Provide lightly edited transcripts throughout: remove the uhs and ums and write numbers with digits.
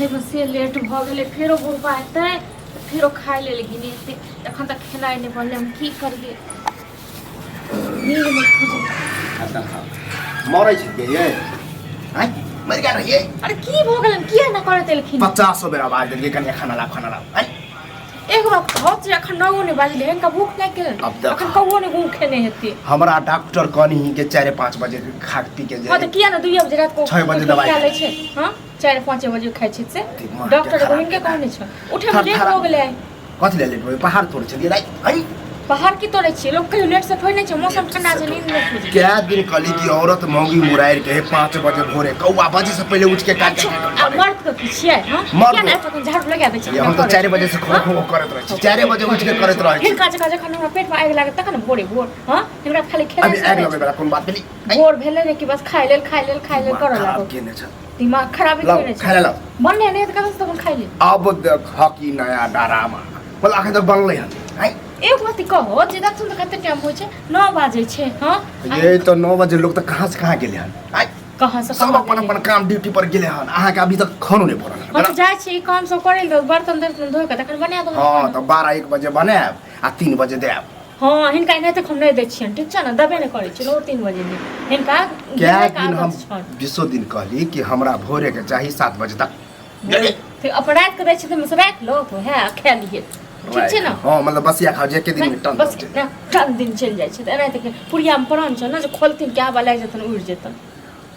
उठे में से लेट भ गेले फेरो बुढ़बा एते फेरो खाइ ले लेकिन एते एखन तक खेनाइ नहि बनले हम की करिए नींद में खोजे मरै छै के ये हैं मर गया रहिए अरे की भ गेलन किया न करे तेलखिन 50 बेर आवाज देलिए कन्या खाना ला हैं एक बार बहुत से अखन नौ ने बाजले इनका भूख लाग गेल अखन कौओ ने भूख खेने हेती हमरा डॉक्टर कहनी के 4-5 बजे खा पी के हां त किया न 2 बजे रात को 6 बजे दवाई ले छै हां 4-5 बजे खाइ छी से डॉक्टर को इनके कहने छ उठे में लेट हो गेले कथि ले लेट हो पहाड़ तोड़ छलिए रात हैं पहाड़ की तोड़े छी लोग कहियो लेट से थोइ नै छै मौसम ठंडा छै नींद में खोजे क्या दिन कली की औरत मौगी मुराइर के 5 बजे भोरे कौआ बजे से पहले उठ के काट मर्द के छियै हां क्या ना तो झाड़ू लगा दे छी हम तो 4 बजे से खो खो करत रह छी 4 बजे उठ के करत रह छी हिनका जगह जखन हमरा पेट में आगि लागे तखन भोरे भोर हां हिनका खाली खेले अभी आगि लगे वाला कोन बात भेली भोर भेले रे कि बस खाइ लेल कर लागो केने छ दिमाग खराब केने छ खाइ ला बनले नै त कब से खाइ ले अब देख की नया डरामा बोल आखे तो बनले हैं एक बात कहो जे देखथुन त कते टाइम होय छै 9 बजे छै हां ये तो 9 बजे लोग तो कहां से कहां गेले हन कहां से सब अपन काम ड्यूटी पर गेले हन आहा के अभी तक खानो नहीं पड़ल हम तो जाय छी काम सब करे ल बर्तन धोय के तखन बना दो हां तो 12-1 बजे बनाब आ 3 बजे देब हां हिनका नै त हम नै दै छियन ठीक छै न दबे नै करै छी 3 बजे नै हिनका क्या दिन हम 20 दिन कहली कि हमरा भोरे के चाहिए 7 बजे तक फिर अपराध के दै छी त हम राख लो तो है खा लिए ठीक छै न हां मतलब बसिया खाओ जे के दिन में टन बस टन दिन चल जाय छै एना त पुरिया में प्राण छ न जे खोलथिन क्या बा लाग जतन उड़ जतन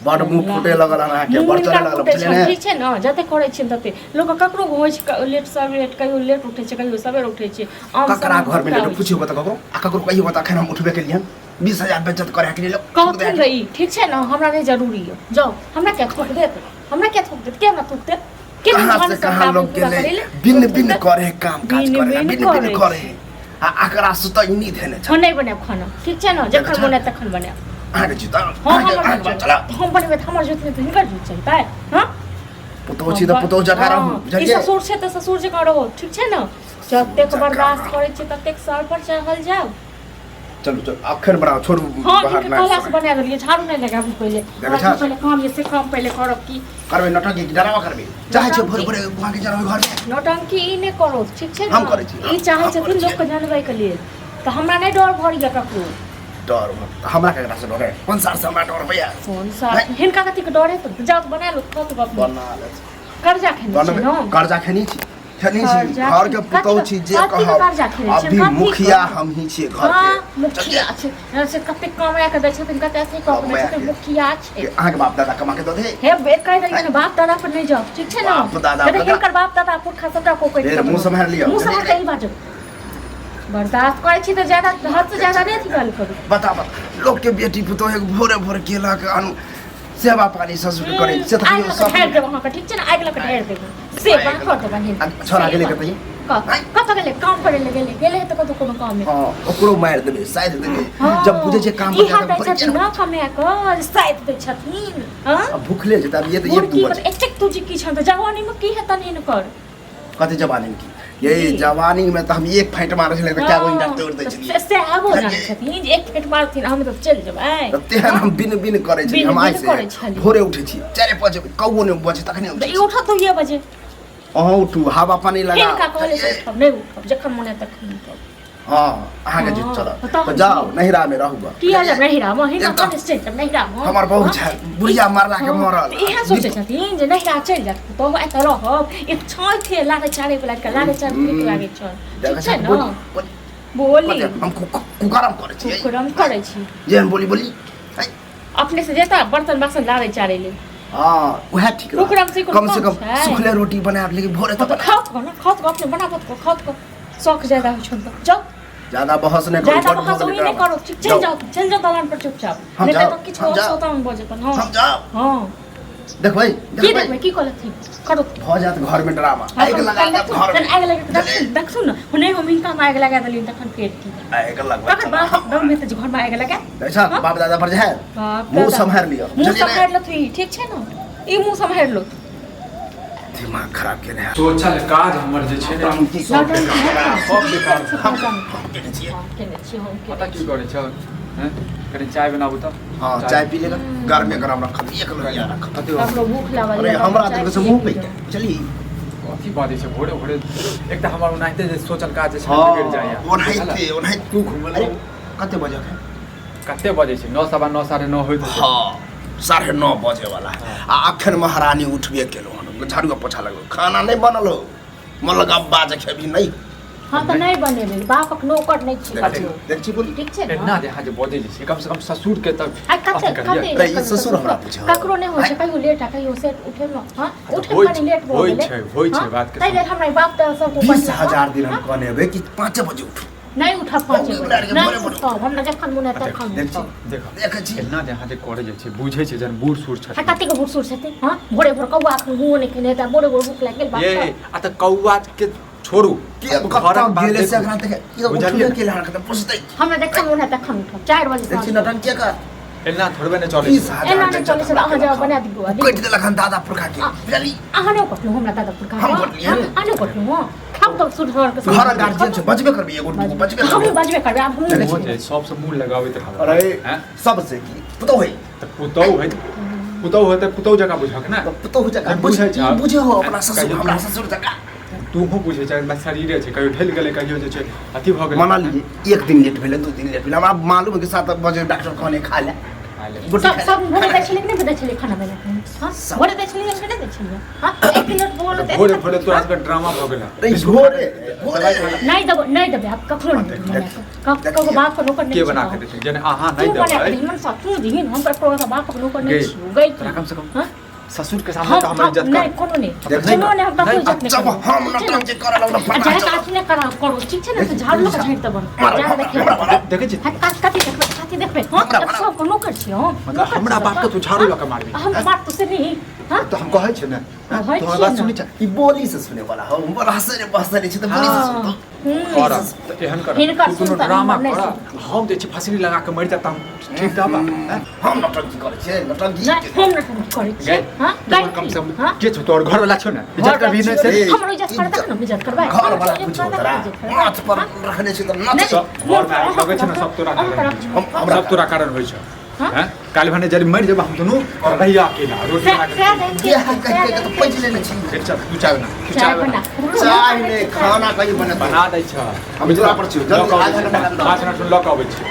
बड़ मुंह फुटे लगल अहाँ के बड़ चले लगल बुझले ठीक छै न जते करै छी तते लोग ककरो होय छै लेट सब लेट कहियो लेट उठै छै कहियो सबेर उठै छै ककरा घर में लेट पूछियो त ककरो आ ककरो कहियो त अखन हम उठबे के लिए 20000 बचत करे के लिए कहथिन रही ठीक छै न हमरा नै जरूरी है जाओ हमरा क्या ठोक देत हमरा क्या ठोक देत के ना ठोक देत कहां से कहां लोग गेले बिन करे काम काज करे बिन करे आ अकरा सुतै नी देने छ नै बने खाना ठीक छै न जखन बने तखन बने आगे जुता हम बने हमर जुत में हिनकर जुत चलता है हां पुतो छी त पुतो जका रहू ई ससुर छै त ससुर जका रहो ठीक छै न जतेक बर्दाश्त करे छी ततेक सर पर चढ़ल जाओ चलो चलो आखिर बनाओ छोड़ बाहर ना क्लास बना देलिए झाड़ू नहीं लगाबू पहले पहले काम ये से काम पहले करब की करबे नटंकी डरावा करबे चाहे छै भोर भोर वहां के जरा घर में नटंकी ई ने करो ठीक छै हम करै छी ई चाहे छथिन लोग के जानबै के लिए त हमरा नहीं डर भरिया ककरो डर हमरा केकरा से डरे कौन सार से हमरा डर भैया कौन सार हिनका कथि के डरे त जाओ बना लो खत बना ले कर्जा खेनी छै न कर्जा खेनी छी घर के पुतौ छी जे कहब अभी मुखिया हम ही छी घर के मुखिया छै से कते कमाया के दै छथिन कते से कम दै छथिन मुखिया छै अहाँ के बाप दादा कमा के दे हे बे कह दे न बाप दादा पर नहीं जाओ ठीक छै न बाप दादा हिनकर बाप दादा पुरखा सबटा को कोइ मुंह संभाल लियो मुंह संभाल के ही बाजो बर्दाश्त करे छी त ज्यादा हद से ज्यादा नहीं थी करू बता लोग के बेटी पुतौ एक भोरे भोरे केला के सेवा पानी ससुर करे से त सब ठहर दे वहां का ठीक छै न आगला के ठहर दे सेवा कर दे बहिन छोरा गेले के तई कत गेले काम करे गेले त कतो कोनो काम में हां ओकरो मार देबे शायद देबे जब बुझे छै काम पर जाता है ना कमे कर शायद दे छथिन हां अब भूखले जे तब ये तो एक दू बजे एतेक तुझी की छ त जवानी में की है तनी न कर कते जवानी में की यही जवानी में तो हम एक फाइट मारे छले त क्या कोई डॉक्टर दे छली से आबो ना छथिन एक फाइट मारथिन हम तो चल जेबै तेहन हम बिन करे छी हम आइ से भोरे उठे छी 4-5 बजे कौओ ने बजे तखने ई उठत तो ये बजे अहाँ उठू हवा पानी लगा इनका कहले से हम नहीं उठब जखन मने तखन उठब हां अहाँ के जित चल तो जाओ नहिरा में रहूबा की आ जा नहिरा में हिना कते से नहिरा में हमर बहुत छै बुढ़िया मारला के मरल इहा सोचे छथिन जे नहिरा चल जात तो एत रहब एक छय थे लागे चारे वाला के लागे चार नीक लागे छ ठीक छै न बोली हम कुकरम करे छी कुकरम करे छी जे हम बोली अपने से जेता बर्तन बासन लागे चारे ले हां वह ठीक रह कम से कम सुखले रोटी बनाब लेकिन भोरे तक खाओ अपने बनाबत को खाओ को शौक ज्यादा हो छ जाओ ज्यादा बहस नहीं करो ज्यादा बहस नहीं करो चल जाओ दलान पर चुपचाप नहीं तो किछ हो सोता हम बजे तन हां हम जाओ हां देख भाई की कहलत थी करो हो जात घर में ड्रामा आग लगा दे घर में आग लगा देख सुन हुने हम इनका आग लगा देली तखन पेट की आग लगवा तखन बाप दम में त घर में आग लगा ऐसा बाप दादा पर है मुंह संभाल लियो मुंह संभाल लो थी ठीक छै न ई मुंह संभाल लो दिमाग खराब केने तो अच्छा काज हमर जे छै हम की सब बेकार हम केने छी पता की करे छ हैं कनी चाय बनाबू त हां चाय पी लेगा गर्मी गरम रख एक लोहिया रख कति हमरो भूख लागल अरे हमरा त से मुंह पे चली कति बाजे छ भोरे भोरे एक त हमर उनाइते जे सोचल काज छै हां बिगड़ जाय ओनाइ तू घुमल कते बजे है कते बजे छै 9 9:30 9:30 होइत छै हां 9:30 बजे वाला आ अखन महारानी उठबे केलो हन झाड़ू पोछा लगलो खाना नहीं बनल हो मलगा बाजे खेबी नहीं हां त नहीं बनेबे बापक नौकर नहीं छी देखछि बोली ठीक छै ना दे हाजे बजे छै कम से कम ससुर के तब आ कते रे ससुर हमरा पूछे ककरो नहीं होय छै कहियो लेट आ कहियो सेट उठे न हां उठे होय कनी लेट भ गेलै होय छै बात के तै हमरा बाप त सब 20,000 दिन हम कहनेबे कि 5 बजे उठ नहीं उठा 5 बजे नहीं उठा हमरा जखन मुने तखन देख छी एना जे हाजे करे जे छै बुझै छै जन बूढ़ सूढ़ छै कते के बूढ़ सूढ़ छथि हां भोरे भोर कौआ हुओ नहीं केने त भोरे भोर भूख लाग गेल बाप ये आ त कौआ के छोड़ू के घर गेले से अखन तक ये उठबे के लान खतम पुछतै हमरा जखन मुने तखन उठब 4 बजे देखछि नटन के का एना थोड़बे ने चले एना नहीं चले से अहाँ जवाब बना दिगो कट देला खन दादा पुरखा के बुझली अहाँ नहीं कटलु हमरा दादा पुरखा हम कटलिए अहाँ नहीं कटलु खाब तो सुधर के घर गार्जियन छै बचबे करबी एगो बचबे हम करबी बजबे करबे अब हम नहीं हो सब से मुंह लगावे त अरे हैं सबसे की पुतो है त पुतौ है त पुतौ जका बुझक ना पुतो हो जका बुझै छ बुझे हो अपना ससुर हमरा ससुर जका तू हो बुझे छ बस शरीरे छै कहियो ढल गेले कहियो जे छै अथी भ गेले मना लिए एक दिन लेट भेले 2 दिन लेट भेले हमरा मालूम है कि 7 बजे डॉक्टर कहने खा ले सब भोरे दै छलिए नहीं दै छलिए खाना बना हां भोरे दै छलिए नहीं दै छलिए हां 1 मिनट बोल दे भोरे भोरे तो आज का ड्रामा भ गेला रे भोरे नहीं देबे आप कखरो नहीं कखरो बाप को नौकर नहीं के बना के देते जने आहा नहीं देबे मन साथू दिहिन हम पर को बाप को नौकर नहीं छी गई कम से कम ससुर के सामने तो हमर इज्जत नहीं कोनो नहीं कोनो नहीं हम तो इज्जत नहीं जब हम नटन जे करल न पता जाय काट ने करा करो ठीक छै ना तो झाड़ लो झाड़ त बन जा देखे छी कथी देखबे हां सब को नौकर छी हम मतलब हमरा बाप के तू झाड़ू लगा मारबी हम बात तो से नहीं हां तो हम कहै छै ना तो बात सुनि छ ई बोली से सुने वाला हम बड़ हंसरे बहसरे छी तो बोली से सुन और एहन कर तू ड्रामा कर हम जे छी फसली लगा के मर जाता ठीक ता हम नटन करे छै नटन हम नटन करे छी हां कम से कम के छ तोर घर वाला छ ना इज्जत कर भी नहीं से हमरो इज्जत करबा ना इज्जत करबा घर वाला कुछ तोरा माथ पर रखने छै तो नच घर में लगे छ ना सब तोरा हम सब तोरा कारण होय छ हैं काल भने जब मर जब हम दोनों भैया अकेला रोटी बना के के तो पैसे लेने छी फिर चल तू चाय बना चाय ने खाना कहीं बना बना दै छ हम जोरा पर छी जल्दी 5 मिनट लक आबै छी